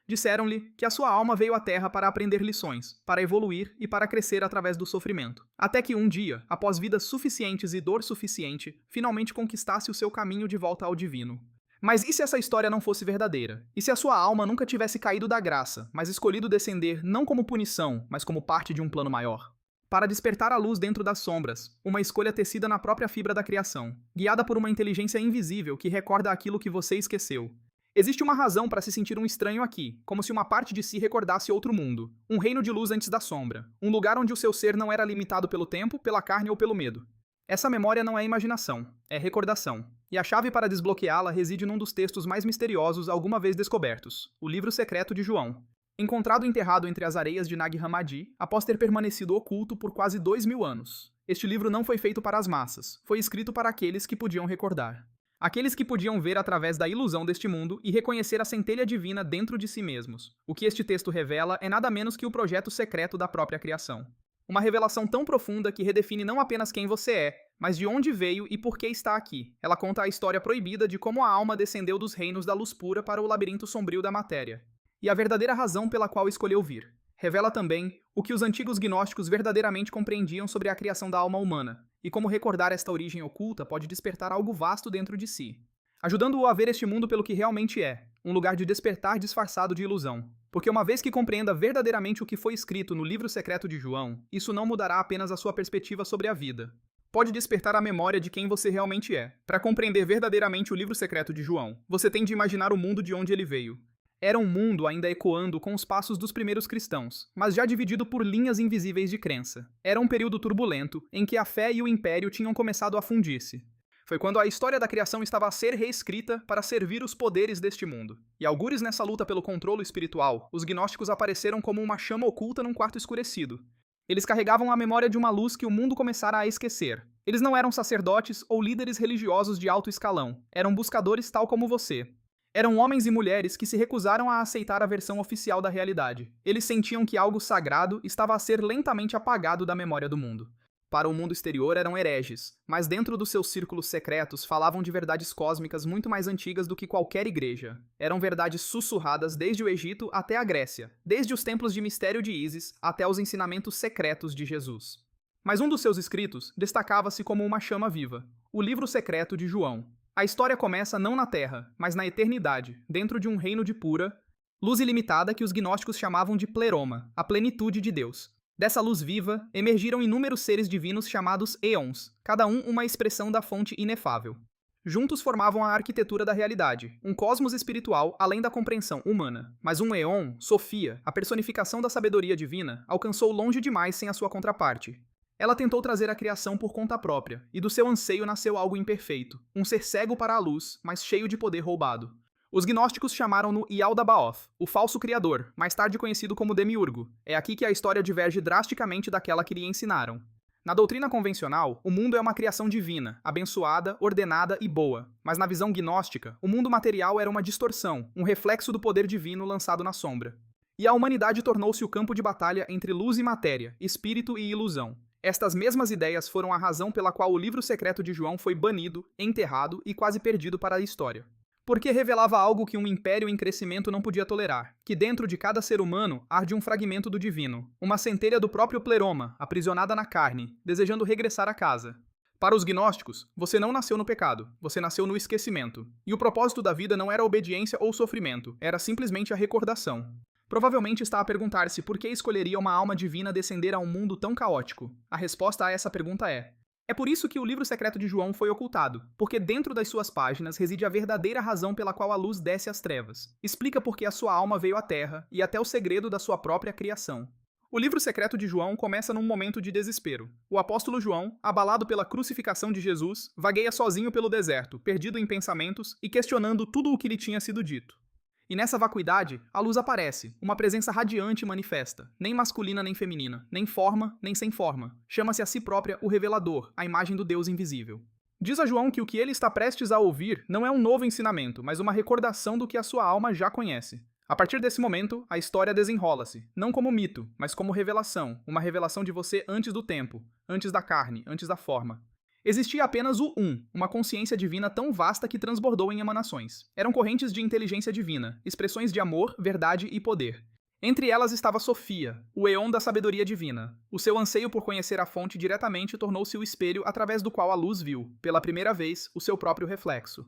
Disseram-lhe que a sua alma veio à Terra para aprender lições, para evoluir e para crescer através do sofrimento. Até que um dia, após vidas suficientes e dor suficiente, finalmente conquistasse o seu caminho de volta ao divino. Mas e se essa história não fosse verdadeira? E se a sua alma nunca tivesse caído da graça, mas escolhido descender não como punição, mas como parte de um plano maior? Para despertar a luz dentro das sombras, uma escolha tecida na própria fibra da criação, guiada por uma inteligência invisível que recorda aquilo que você esqueceu. Existe uma razão para se sentir um estranho aqui, como se uma parte de si recordasse outro mundo, um reino de luz antes da sombra, um lugar onde o seu ser não era limitado pelo tempo, pela carne ou pelo medo. Essa memória não é imaginação, é recordação, e a chave para desbloqueá-la reside num dos textos mais misteriosos alguma vez descobertos, o Livro Secreto de João. Encontrado enterrado entre as areias de Nag Hammadi, após ter permanecido oculto por quase 2000 anos. Este livro não foi feito para as massas, foi escrito para aqueles que podiam recordar. Aqueles que podiam ver através da ilusão deste mundo e reconhecer a centelha divina dentro de si mesmos. O que este texto revela é nada menos que o projeto secreto da própria criação. Uma revelação tão profunda que redefine não apenas quem você é, mas de onde veio e por que está aqui. Ela conta a história proibida de como a alma descendeu dos reinos da luz pura para o labirinto sombrio da matéria. E a verdadeira razão pela qual escolheu vir. Revela também o que os antigos gnósticos verdadeiramente compreendiam sobre a criação da alma humana, e como recordar esta origem oculta pode despertar algo vasto dentro de si, ajudando-o a ver este mundo pelo que realmente é, um lugar de despertar disfarçado de ilusão. Porque uma vez que compreenda verdadeiramente o que foi escrito no Livro Secreto de João, isso não mudará apenas a sua perspectiva sobre a vida. Pode despertar a memória de quem você realmente é. Para compreender verdadeiramente o Livro Secreto de João, você tem de imaginar o mundo de onde ele veio. Era um mundo ainda ecoando com os passos dos primeiros cristãos, mas já dividido por linhas invisíveis de crença. Era um período turbulento, em que a fé e o império tinham começado a fundir-se. Foi quando a história da criação estava a ser reescrita para servir os poderes deste mundo. E algures nessa luta pelo controle espiritual, os gnósticos apareceram como uma chama oculta num quarto escurecido. Eles carregavam a memória de uma luz que o mundo começara a esquecer. Eles não eram sacerdotes ou líderes religiosos de alto escalão, eram buscadores tal como você. Eram homens e mulheres que se recusaram a aceitar a versão oficial da realidade. Eles sentiam que algo sagrado estava a ser lentamente apagado da memória do mundo. Para o mundo exterior eram hereges, mas dentro dos seus círculos secretos falavam de verdades cósmicas muito mais antigas do que qualquer igreja. Eram verdades sussurradas desde o Egito até a Grécia, desde os templos de mistério de Ísis até os ensinamentos secretos de Jesus. Mas um dos seus escritos destacava-se como uma chama viva, o Livro Secreto de João. A história começa não na Terra, mas na eternidade, dentro de um reino de pura luz ilimitada que os gnósticos chamavam de pleroma, a plenitude de Deus. Dessa luz viva, emergiram inúmeros seres divinos chamados éons, cada um uma expressão da fonte inefável. Juntos formavam a arquitetura da realidade, um cosmos espiritual além da compreensão humana. Mas um éon, Sofia, a personificação da sabedoria divina, alcançou longe demais sem a sua contraparte. Ela tentou trazer a criação por conta própria, e do seu anseio nasceu algo imperfeito, um ser cego para a luz, mas cheio de poder roubado. Os gnósticos chamaram-no Yaldabaoth, o falso criador, mais tarde conhecido como Demiurgo. É aqui que a história diverge drasticamente daquela que lhe ensinaram. Na doutrina convencional, o mundo é uma criação divina, abençoada, ordenada e boa. Mas na visão gnóstica, o mundo material era uma distorção, um reflexo do poder divino lançado na sombra. E a humanidade tornou-se o campo de batalha entre luz e matéria, espírito e ilusão. Estas mesmas ideias foram a razão pela qual o Livro Secreto de João foi banido, enterrado e quase perdido para a história. Porque revelava algo que um império em crescimento não podia tolerar, que dentro de cada ser humano arde um fragmento do divino, uma centelha do próprio pleroma, aprisionada na carne, desejando regressar a casa. Para os gnósticos, você não nasceu no pecado, você nasceu no esquecimento. E o propósito da vida não era obediência ou sofrimento, era simplesmente a recordação. Provavelmente está a perguntar-se por que escolheria uma alma divina descender a um mundo tão caótico. A resposta a essa pergunta é por isso que o Livro Secreto de João foi ocultado, porque dentro das suas páginas reside a verdadeira razão pela qual a luz desce às trevas. Explica por que a sua alma veio à Terra e até o segredo da sua própria criação. O Livro Secreto de João começa num momento de desespero. O apóstolo João, abalado pela crucificação de Jesus, vagueia sozinho pelo deserto, perdido em pensamentos e questionando tudo o que lhe tinha sido dito. E nessa vacuidade, a luz aparece, uma presença radiante e manifesta, nem masculina nem feminina, nem forma nem sem forma. Chama-se a si própria o Revelador, a imagem do Deus invisível. Diz a João que o que ele está prestes a ouvir não é um novo ensinamento, mas uma recordação do que a sua alma já conhece. A partir desse momento, a história desenrola-se, não como mito, mas como revelação, uma revelação de você antes do tempo, antes da carne, antes da forma. Existia apenas o Um, uma consciência divina tão vasta que transbordou em emanações. Eram correntes de inteligência divina, expressões de amor, verdade e poder. Entre elas estava Sofia, o eon da sabedoria divina. O seu anseio por conhecer a fonte diretamente tornou-se o espelho através do qual a luz viu, pela primeira vez, o seu próprio reflexo.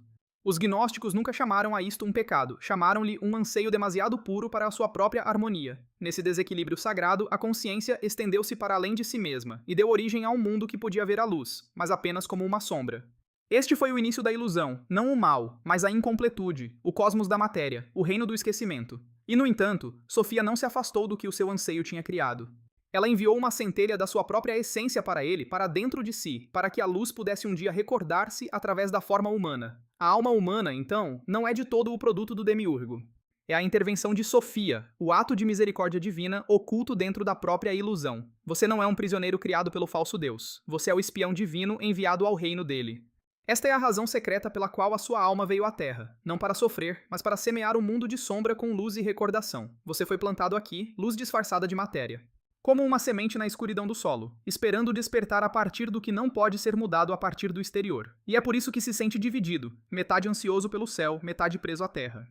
Os gnósticos nunca chamaram a isto um pecado, chamaram-lhe um anseio demasiado puro para a sua própria harmonia. Nesse desequilíbrio sagrado, a consciência estendeu-se para além de si mesma e deu origem a um mundo que podia ver a luz, mas apenas como uma sombra. Este foi o início da ilusão, não o mal, mas a incompletude, o cosmos da matéria, o reino do esquecimento. E, no entanto, Sofia não se afastou do que o seu anseio tinha criado. Ela enviou uma centelha da sua própria essência para ele, para dentro de si, para que a luz pudesse um dia recordar-se através da forma humana. A alma humana, então, não é de todo o produto do demiurgo. É a intervenção de Sofia, o ato de misericórdia divina oculto dentro da própria ilusão. Você não é um prisioneiro criado pelo falso Deus. Você é o espião divino enviado ao reino dele. Esta é a razão secreta pela qual a sua alma veio à Terra, não para sofrer, mas para semear um mundo de sombra com luz e recordação. Você foi plantado aqui, luz disfarçada de matéria. Como uma semente na escuridão do solo, esperando despertar a partir do que não pode ser mudado a partir do exterior. E é por isso que se sente dividido, metade ansioso pelo céu, metade preso à terra.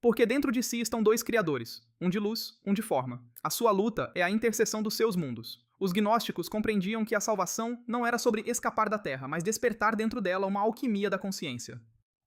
Porque dentro de si estão dois criadores, um de luz, um de forma. A sua luta é a interseção dos seus mundos. Os gnósticos compreendiam que a salvação não era sobre escapar da terra, mas despertar dentro dela uma alquimia da consciência.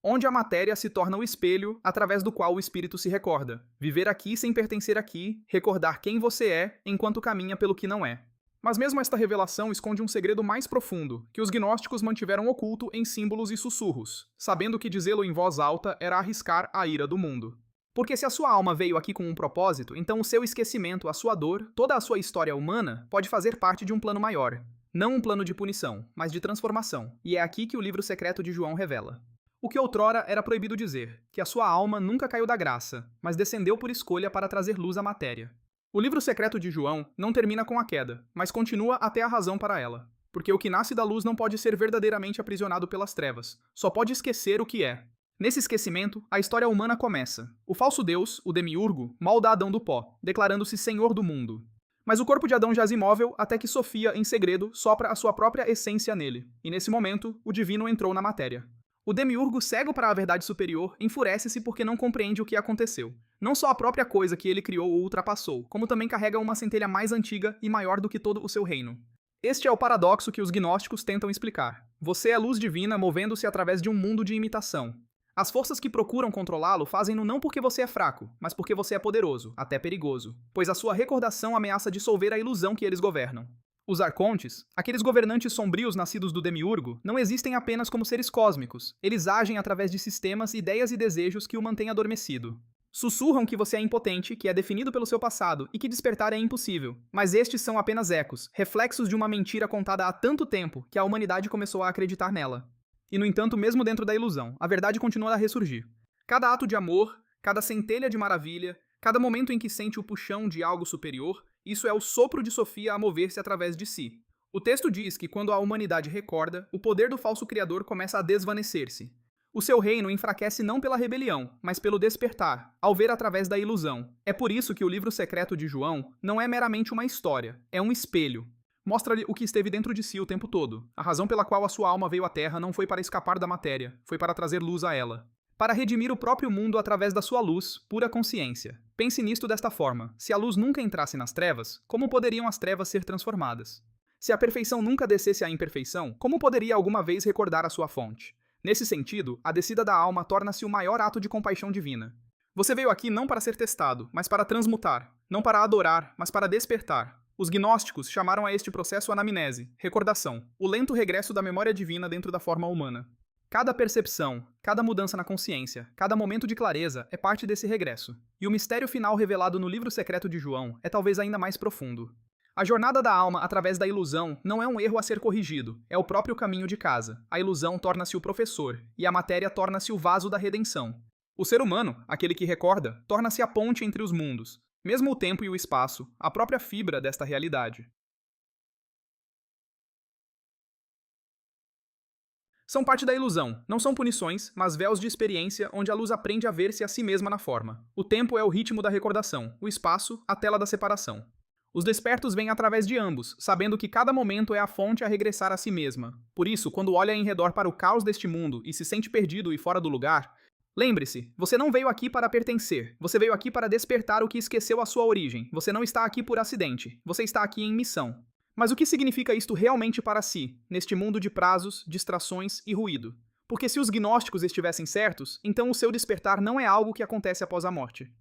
Onde a matéria se torna o espelho através do qual o espírito se recorda. Viver aqui sem pertencer aqui, recordar quem você é enquanto caminha pelo que não é. Mas mesmo esta revelação esconde um segredo mais profundo, que os gnósticos mantiveram oculto em símbolos e sussurros, sabendo que dizê-lo em voz alta era arriscar a ira do mundo. Porque se a sua alma veio aqui com um propósito, então o seu esquecimento, a sua dor, toda a sua história humana pode fazer parte de um plano maior. Não um plano de punição, mas de transformação. E é aqui que o livro secreto de João revela. O que outrora era proibido dizer, que a sua alma nunca caiu da graça, mas descendeu por escolha para trazer luz à matéria. O livro secreto de João não termina com a queda, mas continua até a razão para ela. Porque o que nasce da luz não pode ser verdadeiramente aprisionado pelas trevas, só pode esquecer o que é. Nesse esquecimento, a história humana começa. O falso Deus, o demiurgo, molda Adão do pó, declarando-se senhor do mundo. Mas o corpo de Adão jaz imóvel até que Sofia, em segredo, sopra a sua própria essência nele, e nesse momento, o divino entrou na matéria. O demiurgo, cego para a verdade superior, enfurece-se porque não compreende o que aconteceu. Não só a própria coisa que ele criou ou ultrapassou, como também carrega uma centelha mais antiga e maior do que todo o seu reino. Este é o paradoxo que os gnósticos tentam explicar. Você é luz divina movendo-se através de um mundo de imitação. As forças que procuram controlá-lo fazem-no não porque você é fraco, mas porque você é poderoso, até perigoso, pois a sua recordação ameaça dissolver a ilusão que eles governam. Os arcontes, aqueles governantes sombrios nascidos do demiurgo, não existem apenas como seres cósmicos. Eles agem através de sistemas, ideias e desejos que o mantêm adormecido. Sussurram que você é impotente, que é definido pelo seu passado e que despertar é impossível. Mas estes são apenas ecos, reflexos de uma mentira contada há tanto tempo que a humanidade começou a acreditar nela. E, no entanto, mesmo dentro da ilusão, a verdade continua a ressurgir. Cada ato de amor, cada centelha de maravilha, cada momento em que sente o puxão de algo superior, isso é o sopro de Sofia a mover-se através de si. O texto diz que quando a humanidade recorda, o poder do falso criador começa a desvanecer-se. O seu reino enfraquece não pela rebelião, mas pelo despertar, ao ver através da ilusão. É por isso que o livro secreto de João não é meramente uma história, é um espelho. Mostra-lhe o que esteve dentro de si o tempo todo. A razão pela qual a sua alma veio à Terra não foi para escapar da matéria, foi para trazer luz a ela. Para redimir o próprio mundo através da sua luz, pura consciência. Pense nisto desta forma: se a luz nunca entrasse nas trevas, como poderiam as trevas ser transformadas? Se a perfeição nunca descesse à imperfeição, como poderia alguma vez recordar a sua fonte? Nesse sentido, a descida da alma torna-se o maior ato de compaixão divina. Você veio aqui não para ser testado, mas para transmutar, não para adorar, mas para despertar. Os gnósticos chamaram a este processo anamnese, recordação, o lento regresso da memória divina dentro da forma humana. Cada percepção, cada mudança na consciência, cada momento de clareza é parte desse regresso. E o mistério final revelado no livro secreto de João é talvez ainda mais profundo. A jornada da alma através da ilusão não é um erro a ser corrigido, é o próprio caminho de casa. A ilusão torna-se o professor, e a matéria torna-se o vaso da redenção. O ser humano, aquele que recorda, torna-se a ponte entre os mundos, mesmo o tempo e o espaço, a própria fibra desta realidade. São parte da ilusão, não são punições, mas véus de experiência onde a luz aprende a ver-se a si mesma na forma. O tempo é o ritmo da recordação, o espaço, a tela da separação. Os despertos vêm através de ambos, sabendo que cada momento é a fonte a regressar a si mesma. Por isso, quando olha em redor para o caos deste mundo e se sente perdido e fora do lugar, lembre-se, você não veio aqui para pertencer, você veio aqui para despertar o que esqueceu a sua origem, você não está aqui por acidente, você está aqui em missão. Mas o que significa isto realmente para si, neste mundo de prazos, distrações e ruído? Porque se os gnósticos estivessem certos, então o seu despertar não é algo que acontece após a morte.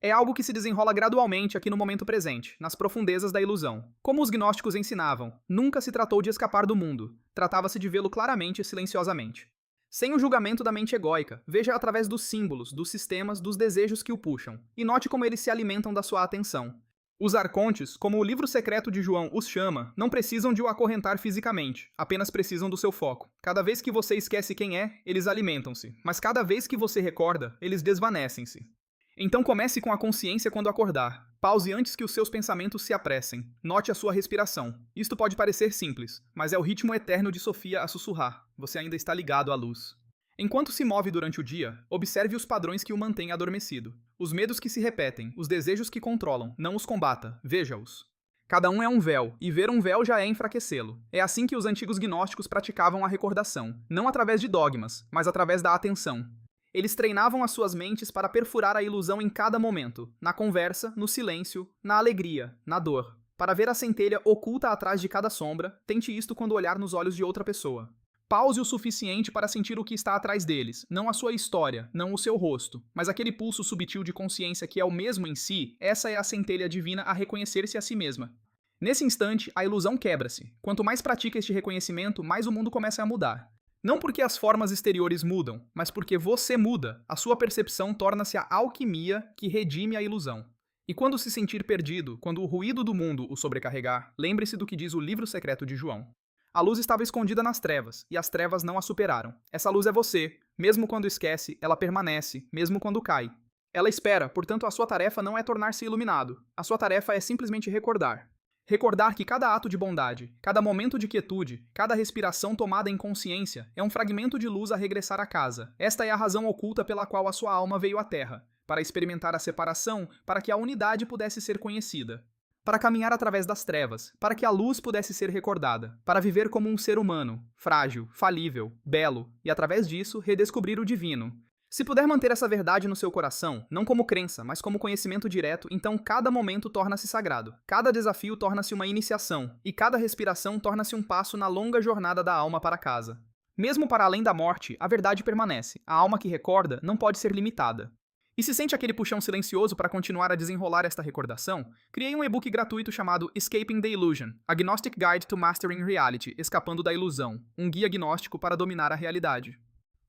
É algo que se desenrola gradualmente aqui no momento presente, nas profundezas da ilusão. Como os gnósticos ensinavam, nunca se tratou de escapar do mundo, tratava-se de vê-lo claramente e silenciosamente. Sem o julgamento da mente egóica, veja através dos símbolos, dos sistemas, dos desejos que o puxam, e note como eles se alimentam da sua atenção. Os arcontes, como o livro secreto de João os chama, não precisam de o acorrentar fisicamente, apenas precisam do seu foco. Cada vez que você esquece quem é, eles alimentam-se, mas cada vez que você recorda, eles desvanecem-se. Então comece com a consciência quando acordar. Pause antes que os seus pensamentos se apressem. Note a sua respiração. Isto pode parecer simples, mas é o ritmo eterno de Sofia a sussurrar. Você ainda está ligado à luz. Enquanto se move durante o dia, observe os padrões que o mantêm adormecido. Os medos que se repetem, os desejos que controlam, não os combata, veja-os. Cada um é um véu, e ver um véu já é enfraquecê-lo. É assim que os antigos gnósticos praticavam a recordação, não através de dogmas, mas através da atenção. Eles treinavam as suas mentes para perfurar a ilusão em cada momento, na conversa, no silêncio, na alegria, na dor. Para ver a centelha oculta atrás de cada sombra, tente isto quando olhar nos olhos de outra pessoa. Pause o suficiente para sentir o que está atrás deles, não a sua história, não o seu rosto, mas aquele pulso subtil de consciência que é o mesmo em si, essa é a centelha divina a reconhecer-se a si mesma. Nesse instante, a ilusão quebra-se. Quanto mais pratica este reconhecimento, mais o mundo começa a mudar. Não porque as formas exteriores mudam, mas porque você muda, a sua percepção torna-se a alquimia que redime a ilusão. E quando se sentir perdido, quando o ruído do mundo o sobrecarregar, lembre-se do que diz o livro secreto de João. A luz estava escondida nas trevas, e as trevas não a superaram. Essa luz é você. Mesmo quando esquece, ela permanece, mesmo quando cai. Ela espera, portanto a sua tarefa não é tornar-se iluminado. A sua tarefa é simplesmente recordar. Recordar que cada ato de bondade, cada momento de quietude, cada respiração tomada em consciência é um fragmento de luz a regressar à casa. Esta é a razão oculta pela qual a sua alma veio à Terra, para experimentar a separação, para que a unidade pudesse ser conhecida. Para caminhar através das trevas, para que a luz pudesse ser recordada, para viver como um ser humano, frágil, falível, belo, e através disso redescobrir o divino. Se puder manter essa verdade no seu coração, não como crença, mas como conhecimento direto, então cada momento torna-se sagrado, cada desafio torna-se uma iniciação, e cada respiração torna-se um passo na longa jornada da alma para casa. Mesmo para além da morte, a verdade permanece, a alma que recorda não pode ser limitada. E se sente aquele puxão silencioso para continuar a desenrolar esta recordação, criei um e-book gratuito chamado Escaping the Illusion, A Gnostic Guide to Mastering Reality, Escapando da Ilusão, um guia gnóstico para dominar a realidade.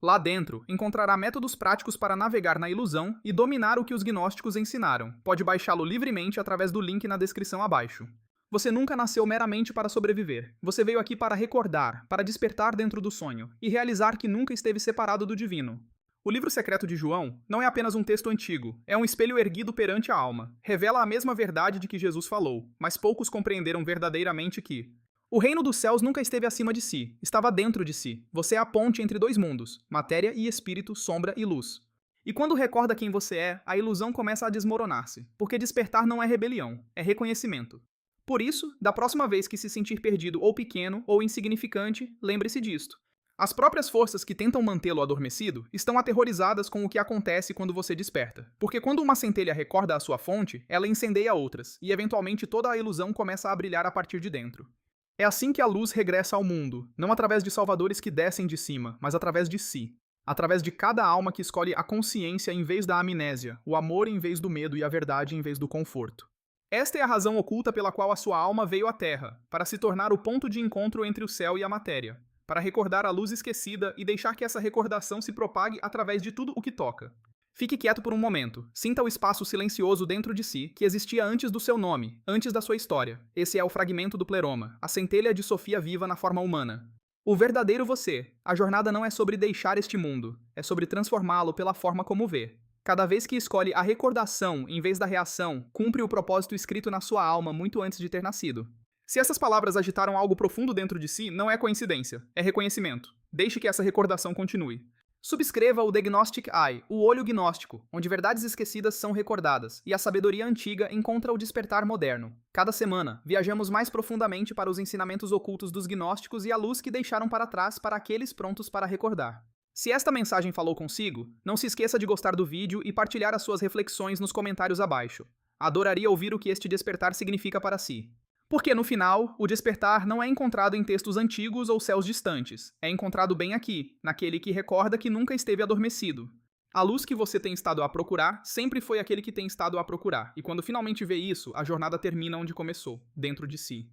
Lá dentro, encontrará métodos práticos para navegar na ilusão e dominar o que os gnósticos ensinaram. Pode baixá-lo livremente através do link na descrição abaixo. Você nunca nasceu meramente para sobreviver. Você veio aqui para recordar, para despertar dentro do sonho, e realizar que nunca esteve separado do divino. O livro secreto de João não é apenas um texto antigo, é um espelho erguido perante a alma. Revela a mesma verdade de que Jesus falou, mas poucos compreenderam verdadeiramente que o reino dos céus nunca esteve acima de si, estava dentro de si. Você é a ponte entre dois mundos, matéria e espírito, sombra e luz. E quando recorda quem você é, a ilusão começa a desmoronar-se, porque despertar não é rebelião, é reconhecimento. Por isso, da próxima vez que se sentir perdido ou pequeno ou insignificante, lembre-se disto. As próprias forças que tentam mantê-lo adormecido estão aterrorizadas com o que acontece quando você desperta. Porque quando uma centelha recorda a sua fonte, ela incendeia outras, e eventualmente toda a ilusão começa a brilhar a partir de dentro. É assim que a luz regressa ao mundo, não através de salvadores que descem de cima, mas através de si. Através de cada alma que escolhe a consciência em vez da amnésia, o amor em vez do medo e a verdade em vez do conforto. Esta é a razão oculta pela qual a sua alma veio à Terra, para se tornar o ponto de encontro entre o céu e a matéria, para recordar a luz esquecida e deixar que essa recordação se propague através de tudo o que toca. Fique quieto por um momento. Sinta o espaço silencioso dentro de si que existia antes do seu nome, antes da sua história. Esse é o fragmento do pleroma, a centelha de Sofia viva na forma humana. O verdadeiro você. A jornada não é sobre deixar este mundo, é sobre transformá-lo pela forma como vê. Cada vez que escolhe a recordação em vez da reação, cumpre o propósito escrito na sua alma muito antes de ter nascido. Se essas palavras agitaram algo profundo dentro de si, não é coincidência, é reconhecimento. Deixe que essa recordação continue. Subscreva o The Gnostic Eye, o olho gnóstico, onde verdades esquecidas são recordadas e a sabedoria antiga encontra o despertar moderno. Cada semana, viajamos mais profundamente para os ensinamentos ocultos dos gnósticos e a luz que deixaram para trás para aqueles prontos para recordar. Se esta mensagem falou consigo, não se esqueça de gostar do vídeo e partilhar as suas reflexões nos comentários abaixo. Adoraria ouvir o que este despertar significa para si. Porque, no final, o despertar não é encontrado em textos antigos ou céus distantes. É encontrado bem aqui, naquele que recorda que nunca esteve adormecido. A luz que você tem estado a procurar sempre foi aquele que tem estado a procurar. E quando finalmente vê isso, a jornada termina onde começou, dentro de si.